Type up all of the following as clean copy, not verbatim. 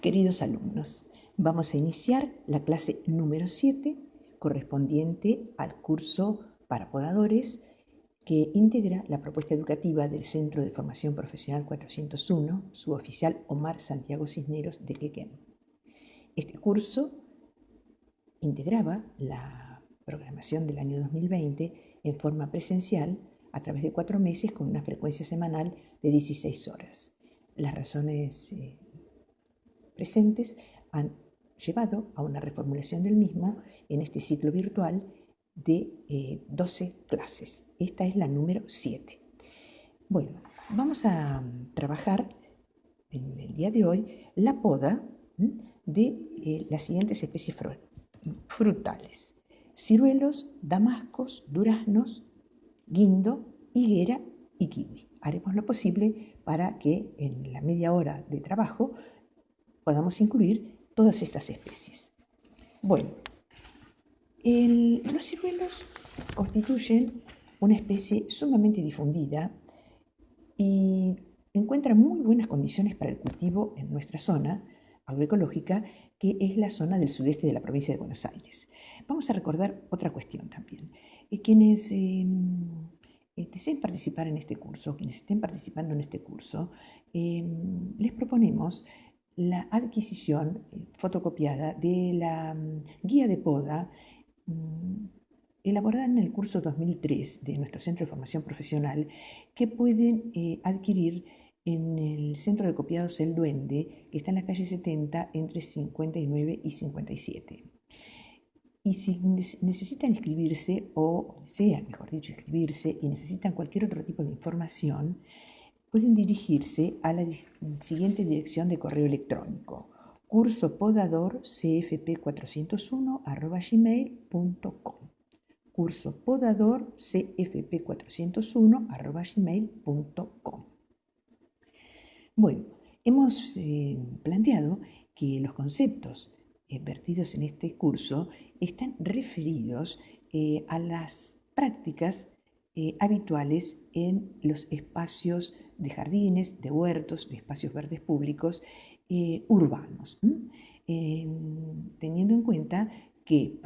Queridos alumnos, vamos a iniciar la clase número 7 correspondiente al curso para podadores que integra la propuesta educativa del Centro de Formación Profesional 401, suboficial Omar Santiago Cisneros de Quequén. Este curso integraba la programación del año 2020 en forma presencial a través de 4 meses con una frecuencia semanal de 16 horas. Las razones presentes han llevado a una reformulación del mismo en este ciclo virtual de 12 clases. Esta es la número 7. Bueno, vamos a trabajar en el día de hoy la poda de las siguientes especies frutales: ciruelos, damascos, duraznos, guindo, higuera y kiwi. Haremos lo posible para que en la media hora de trabajo podamos incluir todas estas especies. Bueno, los ciruelos constituyen una especie sumamente difundida y encuentra muy buenas condiciones para el cultivo en nuestra zona agroecológica, que es la zona del sudeste de la provincia de Buenos Aires. Vamos a recordar otra cuestión también. Quienes deseen participar en este curso, quienes estén participando en este curso, les proponemos la adquisición fotocopiada de la guía de poda elaborada en el curso 2003 de nuestro Centro de Formación Profesional, que pueden adquirir en el Centro de Copiados El Duende, que está en la calle 70 entre 59 y 57. Y si necesitan inscribirse, o desean, mejor dicho, inscribirse, y necesitan cualquier otro tipo de información, pueden dirigirse a la siguiente dirección de correo electrónico: cursopodadorcfp401@gmail.com. cursopodadorcfp401@gmail.com. Bueno, hemos planteado que los conceptos vertidos en este curso están referidos a las prácticas habituales en los espacios de jardines, de huertos, de espacios verdes públicos urbanos, teniendo en cuenta que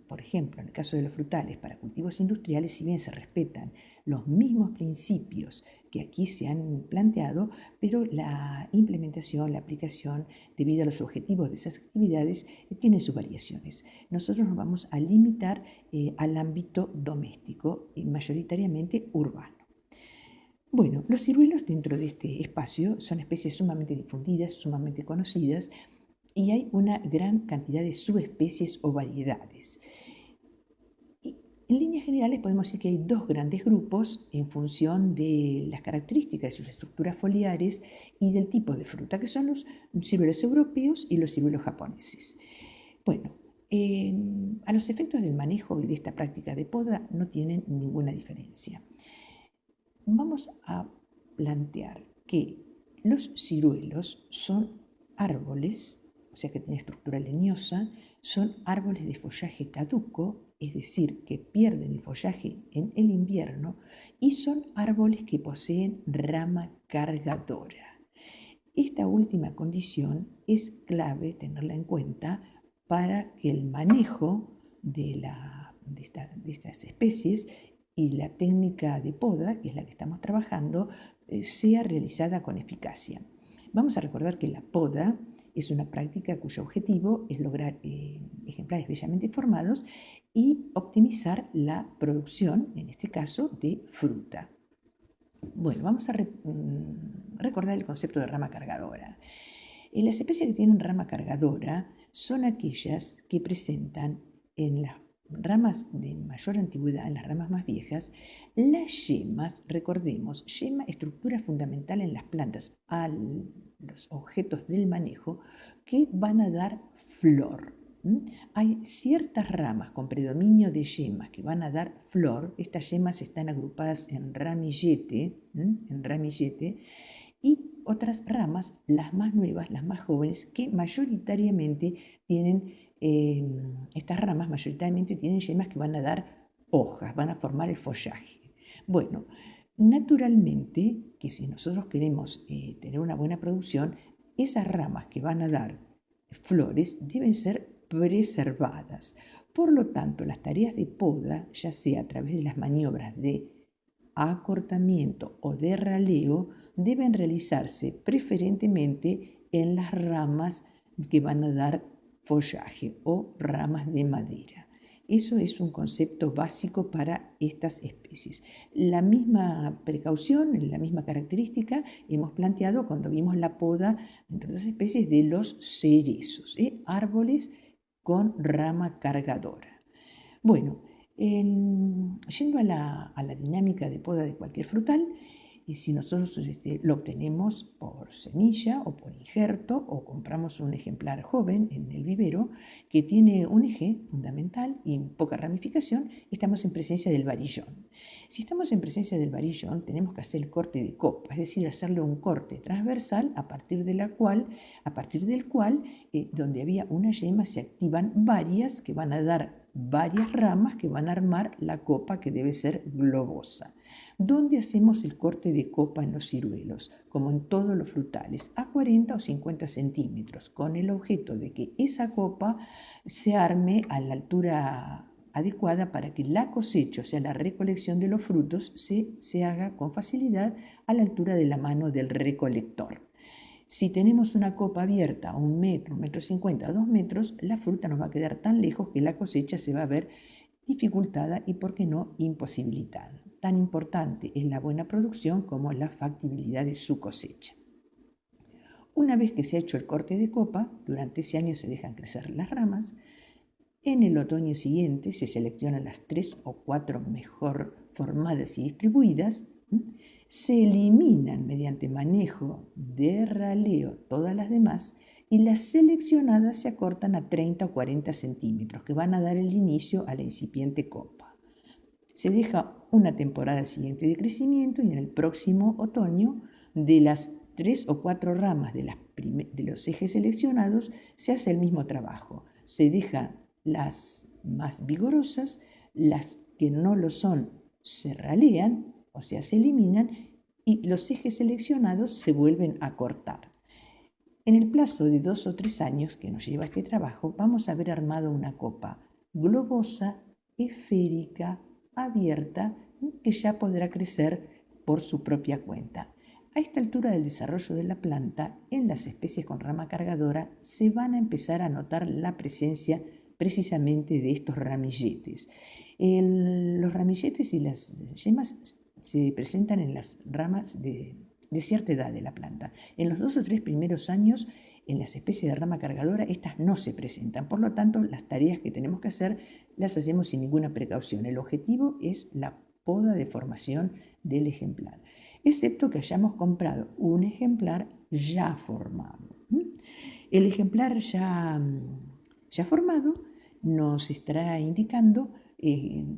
por ejemplo, en el caso de los frutales, para cultivos industriales, si bien se respetan los mismos principios que aquí se han planteado, pero la implementación, la aplicación, debido a los objetivos de esas actividades, tiene sus variaciones. Nosotros nos vamos a limitar al ámbito doméstico y mayoritariamente urbano. Bueno, los ciruelos dentro de este espacio son especies sumamente difundidas, sumamente conocidas, y hay una gran cantidad de subespecies o variedades. En líneas generales podemos decir que hay dos grandes grupos en función de las características de sus estructuras foliares y del tipo de fruta, que son los ciruelos europeos y los ciruelos japoneses. Bueno, a los efectos del manejo y de esta práctica de poda no tienen ninguna diferencia. Vamos a plantear que los ciruelos son árboles, o sea que tienen estructura leñosa, son árboles de follaje caduco, es decir, que pierden el follaje en el invierno, y son árboles que poseen rama cargadora. Esta última condición es clave tenerla en cuenta para que el manejo de estas especies y la técnica de poda, que es la que estamos trabajando, sea realizada con eficacia. Vamos a recordar que la poda es una práctica cuyo objetivo es lograr ejemplares bellamente formados y optimizar la producción, en este caso, de fruta. Bueno, vamos a recordar el concepto de rama cargadora. Las especies que tienen rama cargadora son aquellas que presentan en las ramas de mayor antigüedad, en las ramas más viejas, las yemas, recordemos, yema, estructura fundamental en las plantas, a los objetos del manejo, que van a dar flor. Hay ciertas ramas con predominio de yemas que van a dar flor. Estas yemas están agrupadas en ramillete, y otras ramas, las más nuevas, las más jóvenes, que mayoritariamente tienen, estas ramas mayoritariamente tienen yemas que van a dar hojas, van a formar el follaje. Bueno, naturalmente que si nosotros queremos tener una buena producción, esas ramas que van a dar flores deben ser preservadas. Por lo tanto, las tareas de poda, ya sea a través de las maniobras de acortamiento o de raleo, deben realizarse preferentemente en las ramas que van a dar follaje o ramas de madera. Eso es un concepto básico para estas especies. La misma precaución, la misma característica hemos planteado cuando vimos la poda entre otras especies de los cerezos, árboles con rama cargadora. Bueno, yendo a la dinámica de poda de cualquier frutal, y si nosotros lo obtenemos por semilla o por injerto o compramos un ejemplar joven en el vivero que tiene un eje fundamental y poca ramificación, estamos en presencia del varillón. Si estamos en presencia del varillón, tenemos que hacer el corte de copa, es decir, hacerle un corte transversal a partir del cual, donde había una yema, se activan varias que van a dar varias ramas que van a armar la copa que debe ser globosa. ¿Dónde hacemos el corte de copa en los ciruelos? Como en todos los frutales, a 40 o 50 centímetros, con el objeto de que esa copa se arme a la altura adecuada para que la cosecha, o sea, la recolección de los frutos, se haga con facilidad a la altura de la mano del recolector. Si tenemos una copa abierta a 1 metro, 1,50 m, 2 metros, la fruta nos va a quedar tan lejos que la cosecha se va a ver dificultada y, por qué no, imposibilitada. Tan importante es la buena producción como la factibilidad de su cosecha. Una vez que se ha hecho el corte de copa, durante ese año se dejan crecer las ramas. En el otoño siguiente se seleccionan las 3 o 4 mejor formadas y distribuidas. Se eliminan mediante manejo de raleo todas las demás y las seleccionadas se acortan a 30 o 40 centímetros, que van a dar el inicio a la incipiente copa. Se deja una temporada siguiente de crecimiento y en el próximo otoño, de las 3 o 4 ramas de los ejes seleccionados, se hace el mismo trabajo. Se deja las más vigorosas, las que no lo son se ralean, o sea, se eliminan, y los ejes seleccionados se vuelven a cortar. En el plazo de 2 o 3 años que nos lleva este trabajo, vamos a haber armado una copa globosa, esférica, abierta, que ya podrá crecer por su propia cuenta. A esta altura del desarrollo de la planta, en las especies con rama cargadora, se van a empezar a notar la presencia precisamente de estos ramilletes. Los ramilletes y las yemas se presentan en las ramas de cierta edad de la planta. En los 2 o 3 primeros años, en las especies de rama cargadora, estas no se presentan. Por lo tanto, las tareas que tenemos que hacer las hacemos sin ninguna precaución. El objetivo es la poda de formación del ejemplar, excepto que hayamos comprado un ejemplar ya formado. El ejemplar ya formado nos estará indicando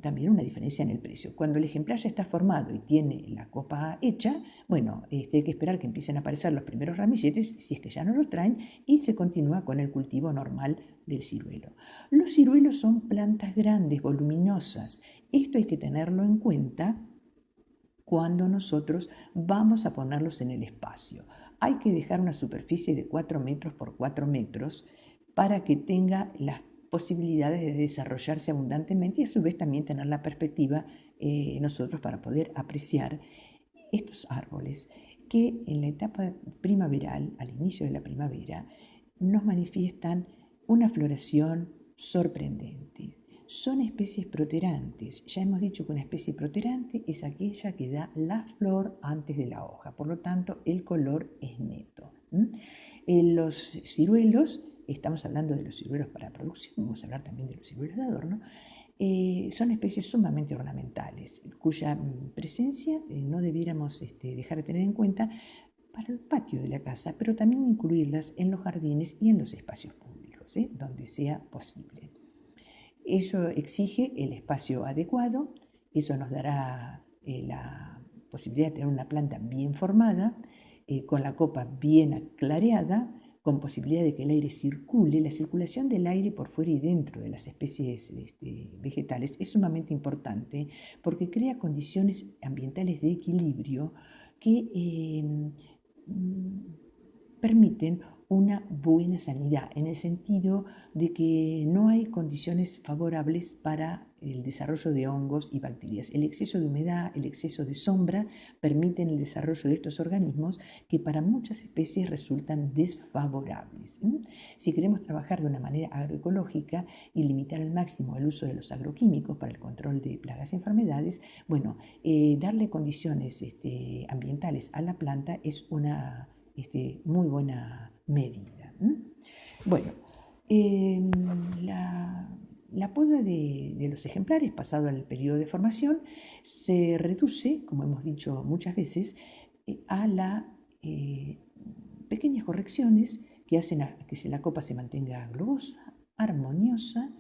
también una diferencia en el precio. Cuando el ejemplar ya está formado y tiene la copa hecha, bueno, hay que esperar que empiecen a aparecer los primeros ramilletes, si es que ya no los traen, y se continúa con el cultivo normal del ciruelo. Los ciruelos son plantas grandes, voluminosas. Esto hay que tenerlo en cuenta cuando nosotros vamos a ponerlos en el espacio. Hay que dejar una superficie de 4 metros por 4 metros para que tenga las posibilidades de desarrollarse abundantemente y a su vez también tener la perspectiva nosotros para poder apreciar estos árboles que en la etapa primaveral, al inicio de la primavera, nos manifiestan una floración sorprendente. Son especies proterantes. Ya hemos dicho que una especie proterante es aquella que da la flor antes de la hoja, por lo tanto el color es neto. Los ciruelos, estamos hablando de los ciruelos para producción, vamos a hablar también de los ciruelos de adorno, son especies sumamente ornamentales, cuya presencia no debiéramos dejar de tener en cuenta para el patio de la casa, pero también incluirlas en los jardines y en los espacios públicos, donde sea posible. Ello exige el espacio adecuado, eso nos dará la posibilidad de tener una planta bien formada, con la copa bien clareada, con posibilidad de que el aire circule. La circulación del aire por fuera y dentro de las especies vegetales es sumamente importante porque crea condiciones ambientales de equilibrio que permiten una buena sanidad, en el sentido de que no hay condiciones favorables para el desarrollo de hongos y bacterias. El exceso de humedad, el exceso de sombra permiten el desarrollo de estos organismos que para muchas especies resultan desfavorables. Si queremos trabajar de una manera agroecológica y limitar al máximo el uso de los agroquímicos para el control de plagas y enfermedades, bueno, darle condiciones ambientales a la planta es una muy buena medida. Bueno, la poda de los ejemplares, pasado el periodo de formación, se reduce, como hemos dicho muchas veces, a las pequeñas correcciones que hacen a que la copa se mantenga globosa, armoniosa,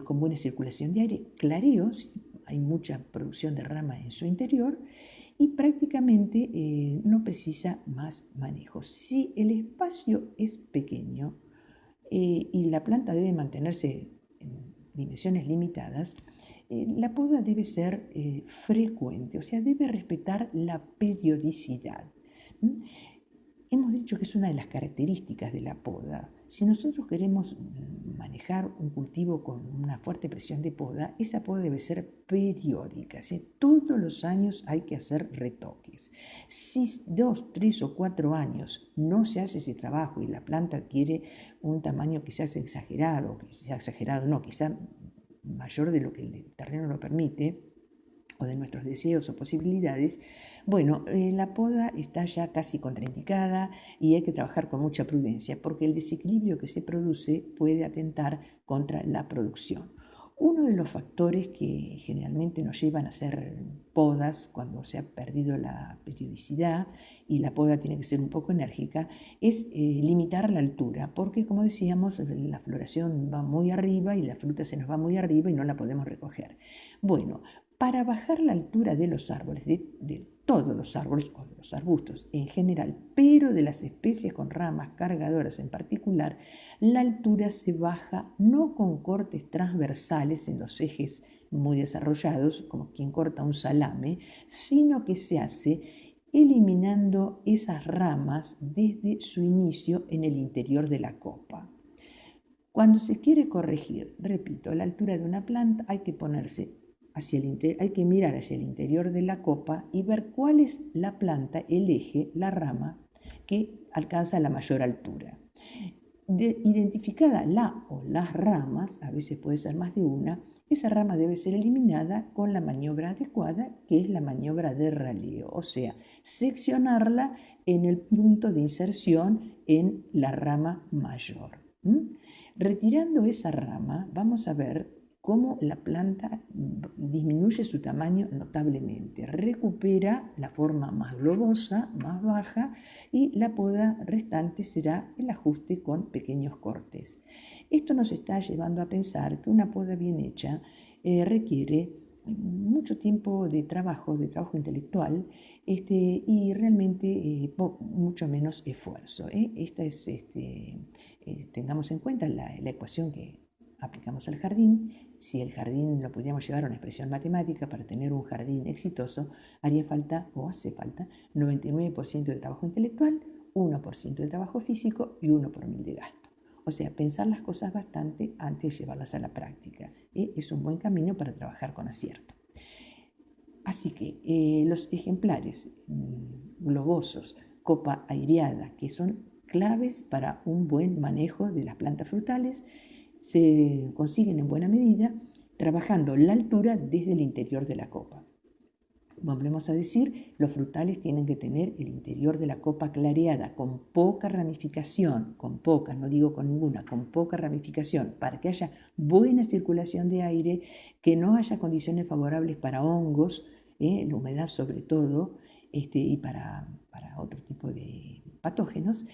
con buena circulación de aire, clareos, hay mucha producción de rama en su interior, y prácticamente no precisa más manejo. Si el espacio es pequeño y la planta debe mantenerse en dimensiones limitadas, la poda debe ser frecuente, o sea, debe respetar la periodicidad. Hemos dicho que es una de las características de la poda. Si nosotros queremos manejar un cultivo con una fuerte presión de poda, esa poda debe ser periódica. ¿Sí? Todos los años hay que hacer retoques. Si 2, 3 o 4 años no se hace ese trabajo y la planta adquiere un tamaño quizás exagerado, quizá mayor de lo que el terreno lo permite, o de nuestros deseos o posibilidades, bueno, la poda está ya casi contraindicada y hay que trabajar con mucha prudencia porque el desequilibrio que se produce puede atentar contra la producción. Uno de los factores que generalmente nos llevan a hacer podas cuando se ha perdido la periodicidad y la poda tiene que ser un poco enérgica es limitar la altura, porque como decíamos, la floración va muy arriba y la fruta se nos va muy arriba y no la podemos recoger. Bueno, para bajar la altura de los árboles, de todos los árboles o de los arbustos en general, pero de las especies con ramas cargadoras en particular, la altura se baja no con cortes transversales en los ejes muy desarrollados, como quien corta un salame, sino que se hace eliminando esas ramas desde su inicio en el interior de la copa. Cuando se quiere corregir, repito, la altura de una planta hay que ponerse hay que mirar hacia el interior de la copa y ver cuál es la planta, el eje, la rama que alcanza la mayor altura. Identificada la o las ramas, a veces puede ser más de una, esa rama debe ser eliminada con la maniobra adecuada, que es la maniobra de raleo, o sea, seccionarla en el punto de inserción en la rama mayor. Retirando esa rama, vamos a ver cómo la planta disminuye su tamaño notablemente, recupera la forma más globosa, más baja, y la poda restante será el ajuste con pequeños cortes. Esto nos está llevando a pensar que una poda bien hecha requiere mucho tiempo de trabajo intelectual y realmente mucho menos esfuerzo. Tengamos en cuenta la ecuación que aplicamos al jardín. Si el jardín lo pudiéramos llevar a una expresión matemática, para tener un jardín exitoso haría falta o hace falta 99% de trabajo intelectual, 1% de trabajo físico y 1 por 1000 de gasto. O sea, pensar las cosas bastante antes de llevarlas a la práctica. Es un buen camino para trabajar con acierto. Así que los ejemplares globosos, copa aireada, que son claves para un buen manejo de las plantas frutales, se consiguen en buena medida trabajando la altura desde el interior de la copa. Volvemos a decir, los frutales tienen que tener el interior de la copa clareada, con poca ramificación, no digo con ninguna, con poca ramificación, para que haya buena circulación de aire, que no haya condiciones favorables para hongos, la humedad sobre todo, y para otro tipo de patógenos,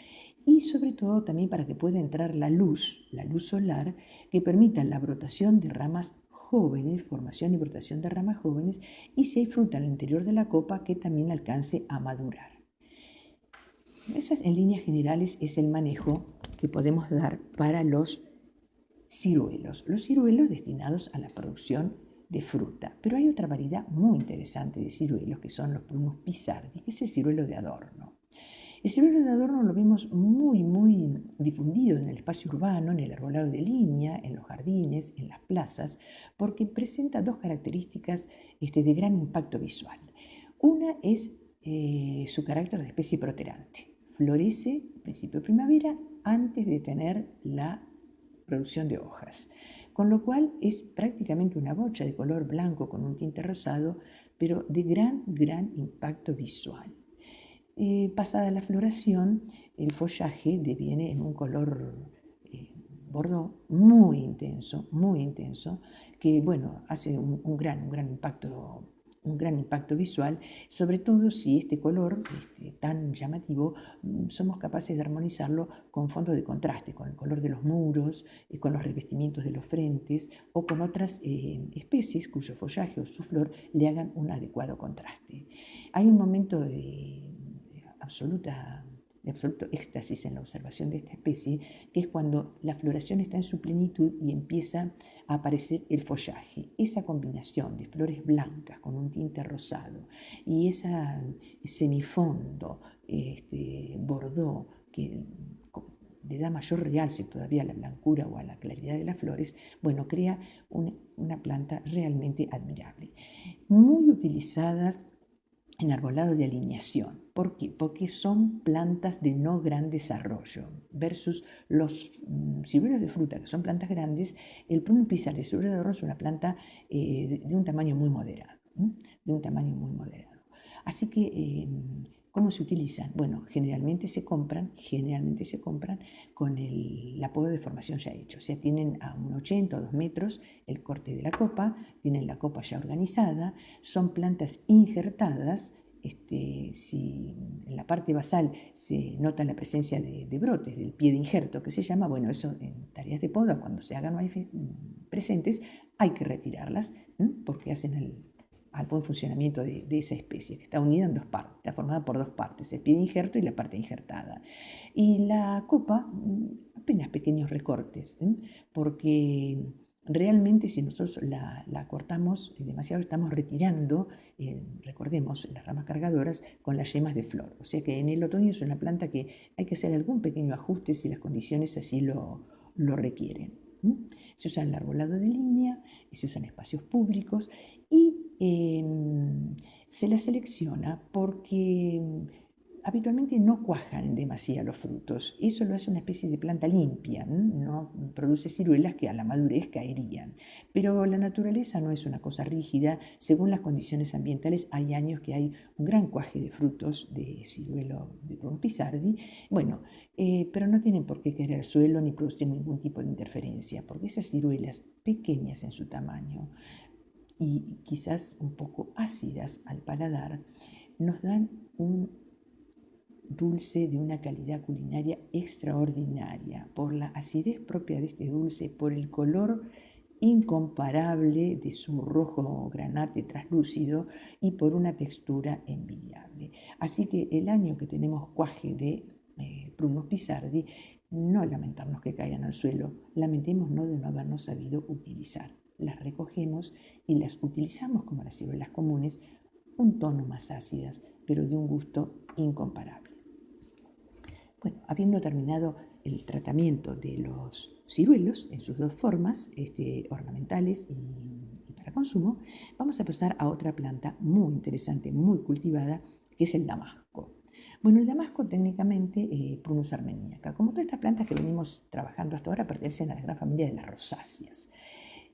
y sobre todo también para que pueda entrar la luz solar, que permita la brotación de ramas jóvenes, formación y brotación de ramas jóvenes, y si hay fruta al interior de la copa, que también alcance a madurar. Esas en líneas generales es el manejo que podemos dar para los ciruelos destinados a la producción de fruta. Pero hay otra variedad muy interesante de ciruelos, que son los Prunus pizardi, que es el ciruelo de adorno. El ciruelo de adorno lo vemos muy difundido en el espacio urbano, en el arbolado de línea, en los jardines, en las plazas, porque presenta dos características de gran impacto visual. Una es su carácter de especie proterante. Florece a principio de primavera antes de tener la producción de hojas, con lo cual es prácticamente una bocha de color blanco con un tinte rosado, pero de gran impacto visual. Pasada la floración, el follaje deviene en un color bordeaux muy intenso, que bueno, hace un gran impacto visual, sobre todo si este color tan llamativo somos capaces de armonizarlo con fondos de contraste, con el color de los muros, con los revestimientos de los frentes o con otras especies cuyo follaje o su flor le hagan un adecuado contraste. Hay un momento de absoluto éxtasis en la observación de esta especie, que es cuando la floración está en su plenitud y empieza a aparecer el follaje. Esa combinación de flores blancas con un tinte rosado y ese semifondo bordeaux que le da mayor realce todavía a la blancura o a la claridad de las flores, bueno, crea una planta realmente admirable. Muy utilizadas en arbolado de alineación. ¿Por qué? Porque son plantas de no gran desarrollo versus los ciruelos de fruta, que son plantas grandes. El prunus pisardi, el ciruelo de adorno, es una planta de un tamaño muy moderado. Así que, ¿cómo se utilizan? Bueno, generalmente se compran con la poda de formación ya hecho. O sea, tienen a 1,80 o 2 metros el corte de la copa, tienen la copa ya organizada, son plantas injertadas. Si en la parte basal se nota la presencia de brotes del pie de injerto, que se llama, bueno, eso en tareas de poda, cuando se hagan presentes, hay que retirarlas, porque hacen al buen funcionamiento de esa especie, que está unida en dos partes, está formada por dos partes, el pie de injerto y la parte injertada. Y la copa, apenas pequeños recortes, porque realmente si nosotros la cortamos demasiado, estamos retirando, recordemos, las ramas cargadoras con las yemas de flor. O sea que en el otoño es una planta que hay que hacer algún pequeño ajuste si las condiciones así lo requieren. Se usa en el arbolado de línea, se usa en espacios públicos y se la selecciona porque habitualmente no cuajan demasiado los frutos. Eso lo hace una especie de planta limpia, no produce ciruelas que a la madurez caerían. Pero la naturaleza no es una cosa rígida. Según las condiciones ambientales, hay años que hay un gran cuaje de frutos de ciruelo de prunus pisardi. Bueno, pero no tienen por qué caer al suelo ni producir ningún tipo de interferencia, porque esas ciruelas pequeñas en su tamaño y quizás un poco ácidas al paladar, nos dan un dulce de una calidad culinaria extraordinaria, por la acidez propia de este dulce, por el color incomparable de su rojo granate traslúcido y por una textura envidiable. Así que el año que tenemos cuaje de prunus pisardi, no lamentarnos que caigan al suelo, lamentémonos de no habernos sabido utilizar. Las recogemos y las utilizamos como las ciruelas comunes, un tono más ácidas, pero de un gusto incomparable. Bueno, habiendo terminado el tratamiento de los ciruelos en sus dos formas, ornamentales y para consumo, vamos a pasar a otra planta muy interesante, muy cultivada, que es el damasco. Bueno, el damasco técnicamente Prunus armeniaca. Como todas estas plantas que venimos trabajando hasta ahora, pertenecen a la gran familia de las rosáceas.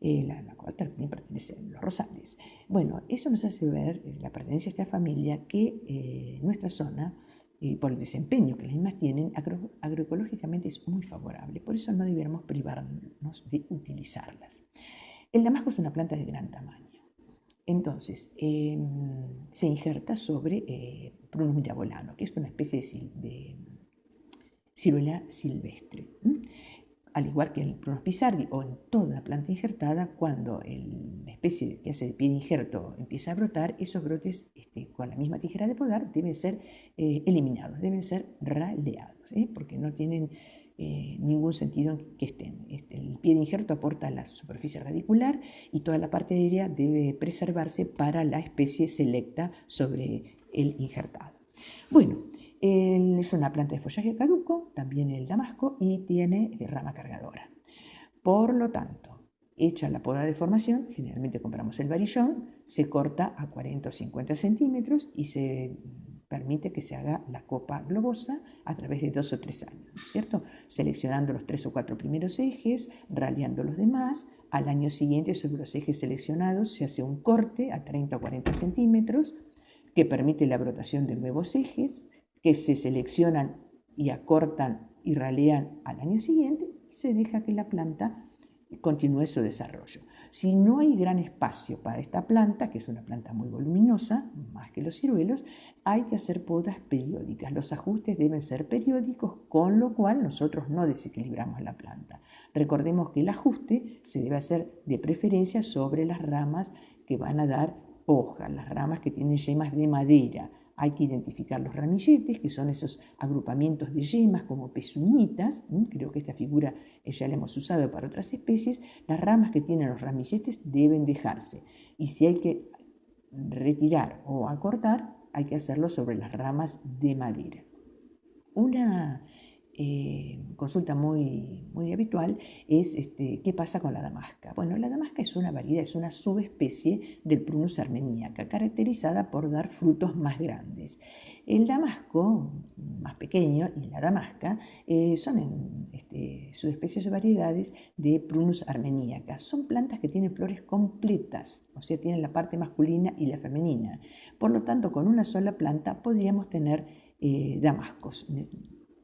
La cual también pertenece a los rosales. Bueno, eso nos hace ver la pertenencia a esta familia que nuestra zona, por el desempeño que las mismas tienen, agroecológicamente es muy favorable. Por eso no debiéramos privarnos de utilizarlas. El damasco es una planta de gran tamaño. Entonces, se injerta sobre Prunus mirabolano, que es una especie de ciruela silvestre. Al igual que en el Prunus pisardi o en toda planta injertada, cuando la especie que hace de pie de injerto empieza a brotar, esos brotes con la misma tijera de podar deben ser eliminados, deben ser raleados, porque no tienen ningún sentido en que estén. El pie de injerto aporta la superficie radicular y toda la parte aérea debe preservarse para la especie selecta sobre el injertado. Bueno, Es una planta de follaje caduco, también el damasco, y tiene rama cargadora. Por lo tanto, hecha la poda de formación, generalmente compramos el varillón, se corta a 40 o 50 centímetros y se permite que se haga la copa globosa a través de 2 o 3 años, ¿no es cierto? Seleccionando los 3 o 4 primeros ejes, raleando los demás. Al año siguiente, sobre los ejes seleccionados, se hace un corte a 30 o 40 centímetros que permite la brotación de nuevos ejes que se seleccionan y acortan y ralean al año siguiente y se deja que la planta continúe su desarrollo. Si no hay gran espacio para esta planta, que es una planta muy voluminosa, más que los ciruelos, hay que hacer podas periódicas. Los ajustes deben ser periódicos, con lo cual nosotros no desequilibramos la planta. Recordemos que el ajuste se debe hacer de preferencia sobre las ramas que van a dar hoja, las ramas que tienen yemas de madera. Hay que identificar los ramilletes, que son esos agrupamientos de yemas como pezuñitas. Creo que esta figura ya la hemos usado para otras especies. Las ramas que tienen los ramilletes deben dejarse. Y si hay que retirar o acortar, hay que hacerlo sobre las ramas de madera. Una consulta muy habitual es qué pasa con la damasca. Bueno, la damasca es una variedad, es una subespecie del Prunus armeniaca, caracterizada por dar frutos más grandes. El damasco, más pequeño, y la damasca son subespecies o variedades de Prunus armeniaca. Son plantas que tienen flores completas, o sea, tienen la parte masculina y la femenina. Por lo tanto, con una sola planta podríamos tener damascos,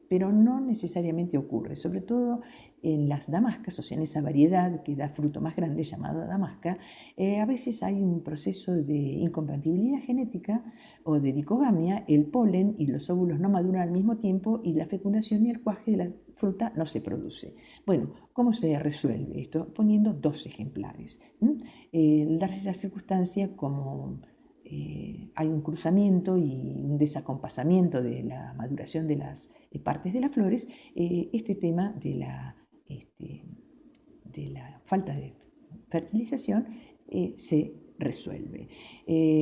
pero no necesariamente ocurre, sobre todo en las damascas, o sea, en esa variedad que da fruto más grande llamada damasca, a veces hay un proceso de incompatibilidad genética o de dicogamia. El polen y los óvulos no maduran al mismo tiempo y la fecundación y el cuaje de la fruta no se produce. Bueno, ¿cómo se resuelve esto? Poniendo 2 ejemplares. Darse esa circunstancia como hay un cruzamiento y un desacompasamiento de la maduración de las partes de las flores, este tema de la falta de fertilización se resuelve.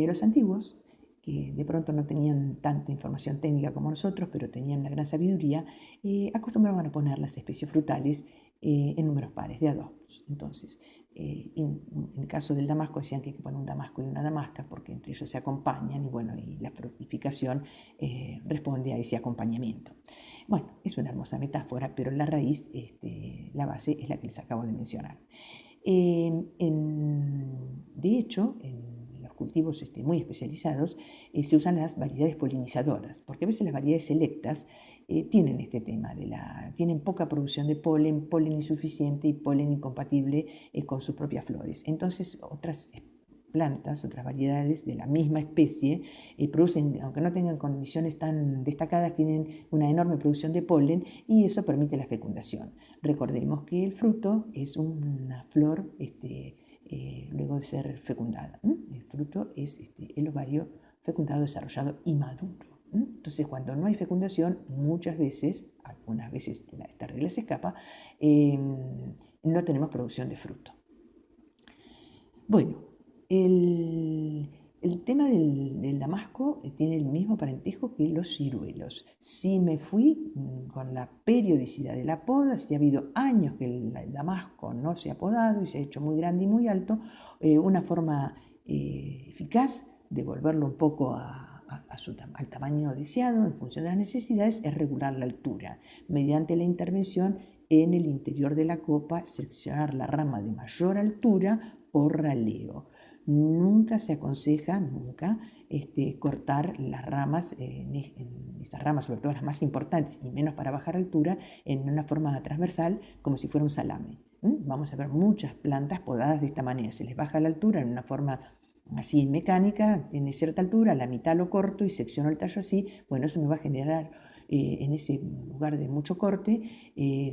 Los antiguos, que de pronto no tenían tanta información técnica como nosotros, pero tenían una gran sabiduría, acostumbraban a poner las especies frutales en números pares, de a 2. Entonces, en el caso del damasco decían que hay que poner un damasco y una damasca porque entre ellos se acompañan y la fructificación responde a ese acompañamiento. Bueno, es una hermosa metáfora, pero la raíz, la base es la que les acabo de mencionar. De hecho, en los cultivos muy especializados se usan las variedades polinizadoras, porque a veces las variedades selectas tienen este tema, tienen poca producción de polen insuficiente y polen incompatible con sus propias flores. Entonces, otras plantas, otras variedades de la misma especie, producen, aunque no tengan condiciones tan destacadas, tienen una enorme producción de polen y eso permite la fecundación. Recordemos que el fruto es una flor luego de ser fecundada. El fruto es el ovario fecundado, desarrollado y maduro. Entonces, cuando no hay fecundación, muchas veces, algunas veces esta regla se escapa, no tenemos producción de fruto. Bueno, el tema del damasco tiene el mismo parentesco que los ciruelos. Si me fui con la periodicidad de la poda, si ha habido años que el damasco no se ha podado y se ha hecho muy grande y muy alto, una forma eficaz de volverlo un poco al tamaño deseado en función de las necesidades es regular la altura mediante la intervención en el interior de la copa, seleccionar la rama de mayor altura por raleo. Nunca se aconseja, cortar las ramas, estas ramas, sobre todo las más importantes y menos para bajar altura, en una forma transversal como si fuera un salame. Vamos a ver muchas plantas podadas de esta manera, se les baja la altura en una forma así mecánica, tiene cierta altura, a la mitad lo corto y secciono el tallo así. Bueno, eso me va a generar en ese lugar de mucho corte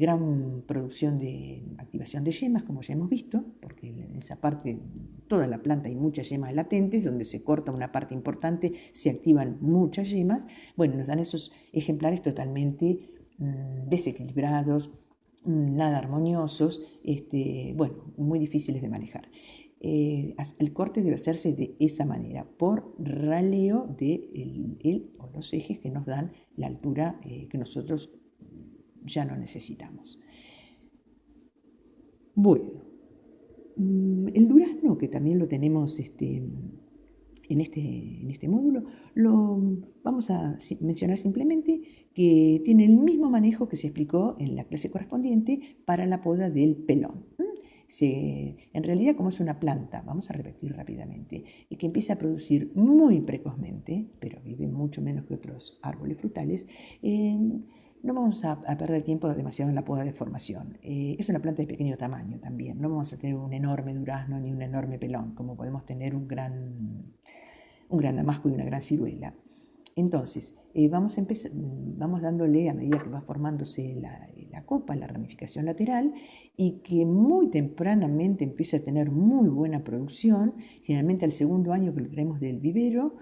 gran producción de activación de yemas, como ya hemos visto, porque en esa parte, toda la planta hay muchas yemas latentes, donde se corta una parte importante, se activan muchas yemas. Bueno, nos dan esos ejemplares totalmente desequilibrados, nada armoniosos, muy difíciles de manejar. el corte debe hacerse de esa manera, por raleo de el o los ejes que nos dan la altura que nosotros ya no necesitamos. Bueno, el durazno, que también lo tenemos en este módulo, lo vamos a mencionar simplemente que tiene el mismo manejo que se explicó en la clase correspondiente para la poda del pelón. En realidad, como es una planta, vamos a repetir rápidamente, que empieza a producir muy precozmente, pero vive mucho menos que otros árboles frutales, no vamos a perder tiempo demasiado en la poda de formación. Es una planta de pequeño tamaño también. No vamos a tener un enorme durazno ni un enorme pelón, como podemos tener un gran damasco y una gran ciruela. Entonces, vamos dándole a medida que va formándose la copa, la ramificación lateral, y que muy tempranamente empieza a tener muy buena producción. Generalmente al segundo año que lo traemos del vivero,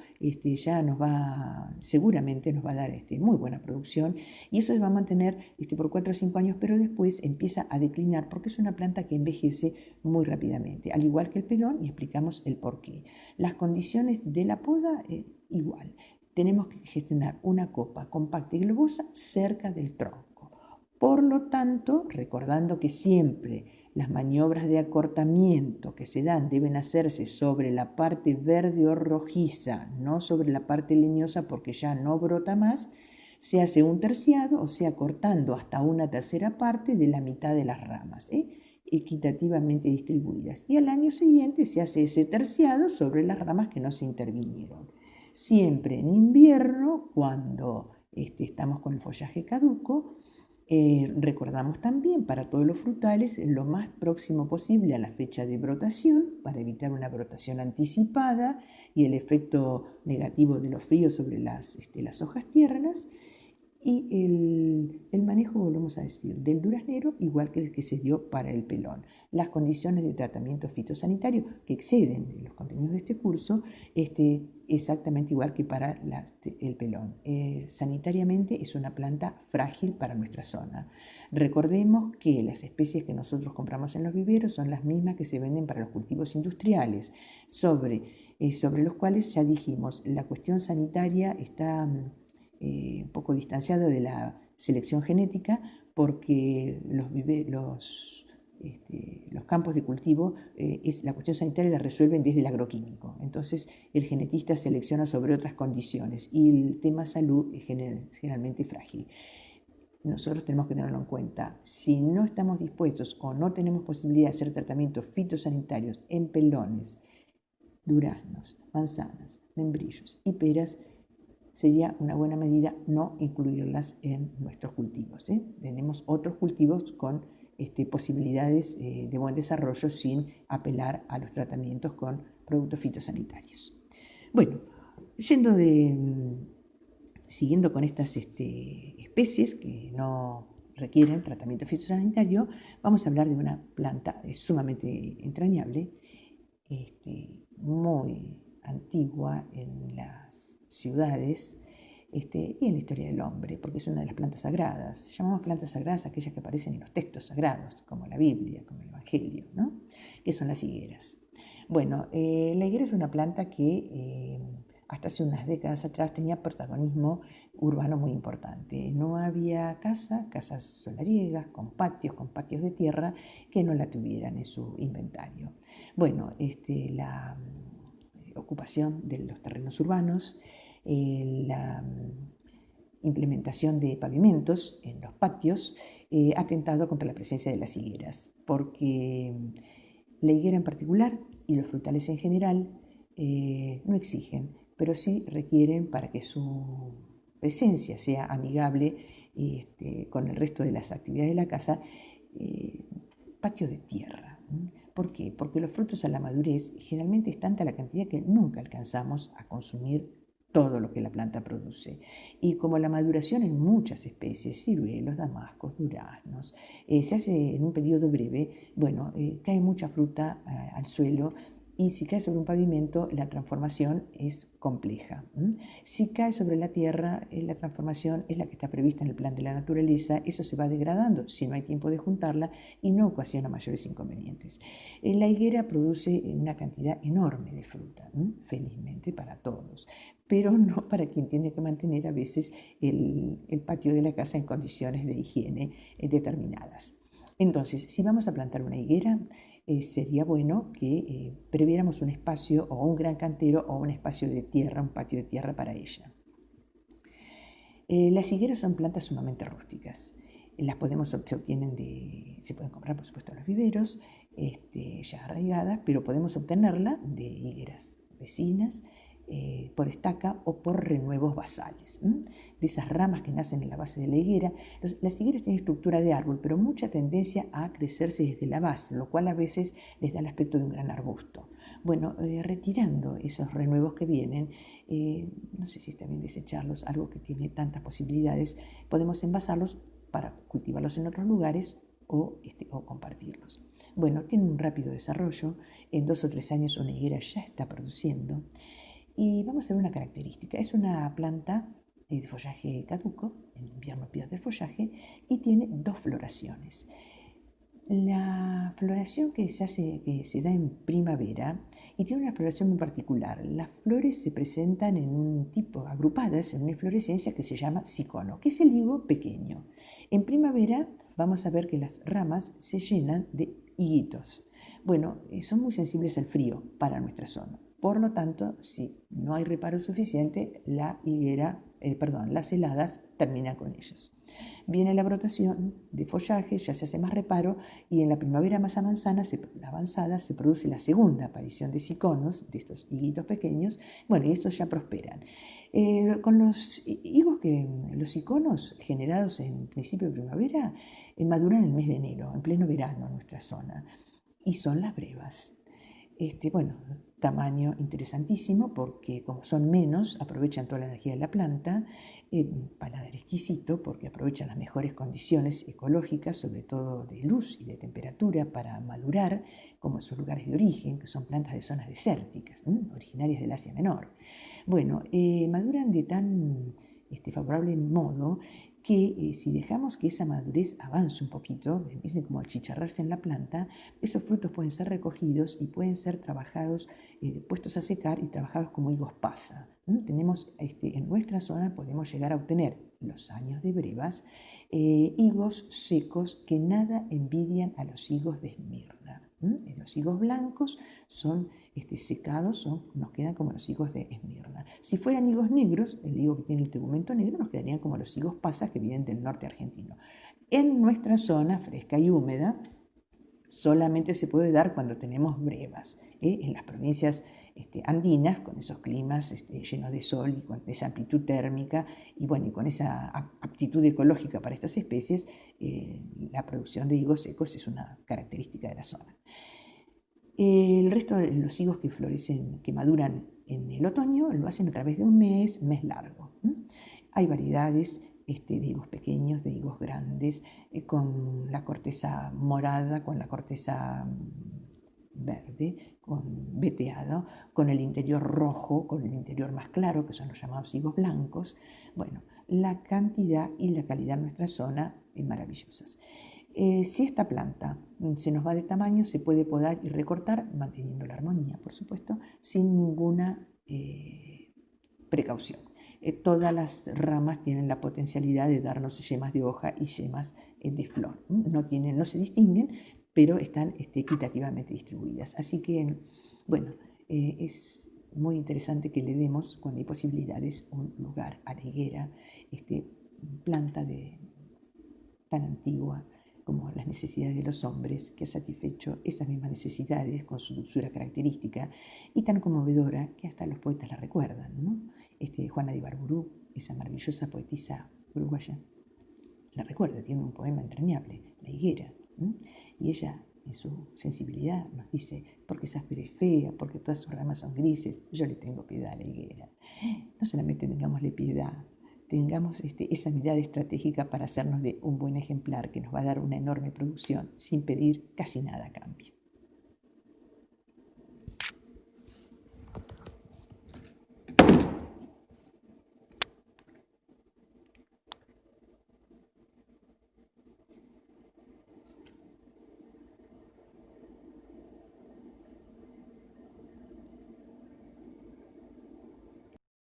seguramente nos va a dar muy buena producción, y eso se va a mantener por 4 o 5 años, pero después empieza a declinar porque es una planta que envejece muy rápidamente, al igual que el pelón, y explicamos el porqué. Las condiciones de la poda, igual. Tenemos que gestionar una copa compacta y globosa cerca del tronco. Por lo tanto, recordando que siempre las maniobras de acortamiento que se dan deben hacerse sobre la parte verde o rojiza, no sobre la parte leñosa porque ya no brota más, se hace un terciado, o sea, cortando hasta una tercera parte de la mitad de las ramas, equitativamente distribuidas. Y al año siguiente se hace ese terciado sobre las ramas que no se intervinieron. Siempre en invierno, cuando estamos con el follaje caduco, recordamos también para todos los frutales lo más próximo posible a la fecha de brotación, para evitar una brotación anticipada y el efecto negativo de los fríos sobre las hojas tiernas. Y el manejo, volvemos a decir, del duraznero, igual que el que se dio para el pelón. Las condiciones de tratamiento fitosanitario que exceden los contenidos de este curso, exactamente igual que para el pelón. Sanitariamente es una planta frágil para nuestra zona. Recordemos que las especies que nosotros compramos en los viveros son las mismas que se venden para los cultivos industriales, sobre los cuales ya dijimos, la cuestión sanitaria está un poco distanciado de la selección genética, porque los campos de cultivo, la cuestión sanitaria la resuelven desde el agroquímico. Entonces el genetista selecciona sobre otras condiciones y el tema salud es generalmente frágil. Nosotros tenemos que tenerlo en cuenta. Si no estamos dispuestos o no tenemos posibilidad de hacer tratamientos fitosanitarios en pelones, duraznos, manzanas, membrillos y peras, sería una buena medida no incluirlas en nuestros cultivos. Tenemos otros cultivos con posibilidades de buen desarrollo sin apelar a los tratamientos con productos fitosanitarios. Bueno, siguiendo con estas especies que no requieren tratamiento fitosanitario, vamos a hablar de una planta sumamente entrañable, muy antigua en las ciudades y en la historia del hombre, porque es una de las plantas sagradas. Llamamos plantas sagradas aquellas que aparecen en los textos sagrados, como la Biblia, como el Evangelio, ¿no? Que son las higueras. Bueno, la higuera es una planta que hasta hace unas décadas atrás tenía protagonismo urbano muy importante. No había casas solariegas con patios de tierra que no la tuvieran en su inventario. Bueno, la ocupación de los terrenos urbanos, la implementación de pavimentos en los patios, ha atentado contra la presencia de las higueras, porque la higuera en particular y los frutales en general no exigen, pero sí requieren, para que su presencia sea amigable con el resto de las actividades de la casa, patios de tierra. ¿Por qué? Porque los frutos a la madurez generalmente es tanta la cantidad que nunca alcanzamos a consumir todo lo que la planta produce. Y como la maduración en muchas especies, ciruelos, damascos, duraznos, se hace en un periodo breve, bueno, cae mucha fruta al suelo y si cae sobre un pavimento, la transformación es compleja. Si cae sobre la tierra, la transformación es la que está prevista en el plan de la naturaleza, eso se va degradando si no hay tiempo de juntarla y no ocasiona mayores inconvenientes. La higuera produce una cantidad enorme de fruta, felizmente para todos, pero no para quien tiene que mantener a veces el patio de la casa en condiciones de higiene determinadas. Entonces, si vamos a plantar una higuera, sería bueno que previéramos un espacio o un gran cantero o un espacio de tierra, un patio de tierra para ella. Las higueras son plantas sumamente rústicas. Las se pueden comprar por supuesto en los viveros, ya arraigadas, pero podemos obtenerla de higueras vecinas, por estaca o por renuevos basales, de esas ramas que nacen en la base de la higuera. Las higueras tienen estructura de árbol, pero mucha tendencia a crecerse desde la base, lo cual a veces les da el aspecto de un gran arbusto. Bueno, retirando esos renuevos que vienen, no sé si está bien desecharlos, algo que tiene tantas posibilidades, podemos envasarlos para cultivarlos en otros lugares o compartirlos. Bueno, tiene un rápido desarrollo, en 2 o 3 años una higuera ya está produciendo. Y vamos a ver una característica. Es una planta de follaje caduco, en invierno pierde el follaje, y tiene 2 floraciones. La floración que se da en primavera y tiene una floración muy particular. Las flores se presentan en un tipo, agrupadas en una inflorescencia que se llama cicono, que es el higo pequeño. En primavera vamos a ver que las ramas se llenan de higuitos. Bueno, son muy sensibles al frío para nuestra zona. Por lo tanto, si no hay reparo suficiente, las heladas terminan con ellos. Viene la brotación de follaje, ya se hace más reparo y en la primavera más avanzada se produce la segunda aparición de ciconos, de estos higuitos pequeños, bueno, y estos ya prosperan. Con los ciconos generados en principio de primavera maduran en el mes de enero, en pleno verano en nuestra zona, y son las brevas. Tamaño interesantísimo porque como son menos, aprovechan toda la energía de la planta, paladar exquisito porque aprovechan las mejores condiciones ecológicas, sobre todo de luz y de temperatura, para madurar, como en sus lugares de origen, que son plantas de zonas desérticas, originarias del Asia Menor. Bueno, maduran de tan favorable modo que si dejamos que esa madurez avance un poquito, empiecen como a achicharrarse en la planta, esos frutos pueden ser recogidos y pueden ser trabajados, puestos a secar y trabajados como higos pasa. Tenemos, en nuestra zona podemos llegar a obtener los años de brevas, higos secos que nada envidian a los higos de Esmirna. Los higos blancos son secados, nos quedan como los higos de Esmirna. Si fueran higos negros, el higo que tiene el tegumento negro, nos quedarían como los higos pasas que vienen del norte argentino. En nuestra zona fresca y húmeda, solamente se puede dar cuando tenemos brevas. En las provincias andinas, con esos climas llenos de sol y con esa amplitud térmica y con esa aptitud ecológica para estas especies, la producción de higos secos es una característica de la zona. El resto de los higos que florecen, que maduran en el otoño, lo hacen a través de un mes largo. Hay variedades de higos pequeños, de higos grandes, con la corteza morada, con la corteza verde, con veteado, con el interior rojo, con el interior más claro, que son los llamados higos blancos. Bueno, la cantidad y la calidad en nuestra zona es maravillosas. Si esta planta se nos va de tamaño, se puede podar y recortar, manteniendo la armonía, por supuesto, sin ninguna precaución. Todas las ramas tienen la potencialidad de darnos yemas de hoja y yemas de flor. No se distinguen, pero están equitativamente distribuidas. Así que, es muy interesante que le demos, cuando hay posibilidades, un lugar a la higuera, planta tan antigua como las necesidades de los hombres, que ha satisfecho esas mismas necesidades con su dulzura característica, y tan conmovedora que hasta los poetas la recuerdan, ¿no? Juana de Ibarburu, esa maravillosa poetisa uruguaya, la recuerda, tiene un poema entrañable, La higuera, y ella, en su sensibilidad, nos dice: porque esa áspera es fea, porque todas sus ramas son grises, yo le tengo piedad a la higuera. No solamente tengámosle piedad, tengamos esa mirada estratégica para hacernos de un buen ejemplar que nos va a dar una enorme producción sin pedir casi nada a cambio.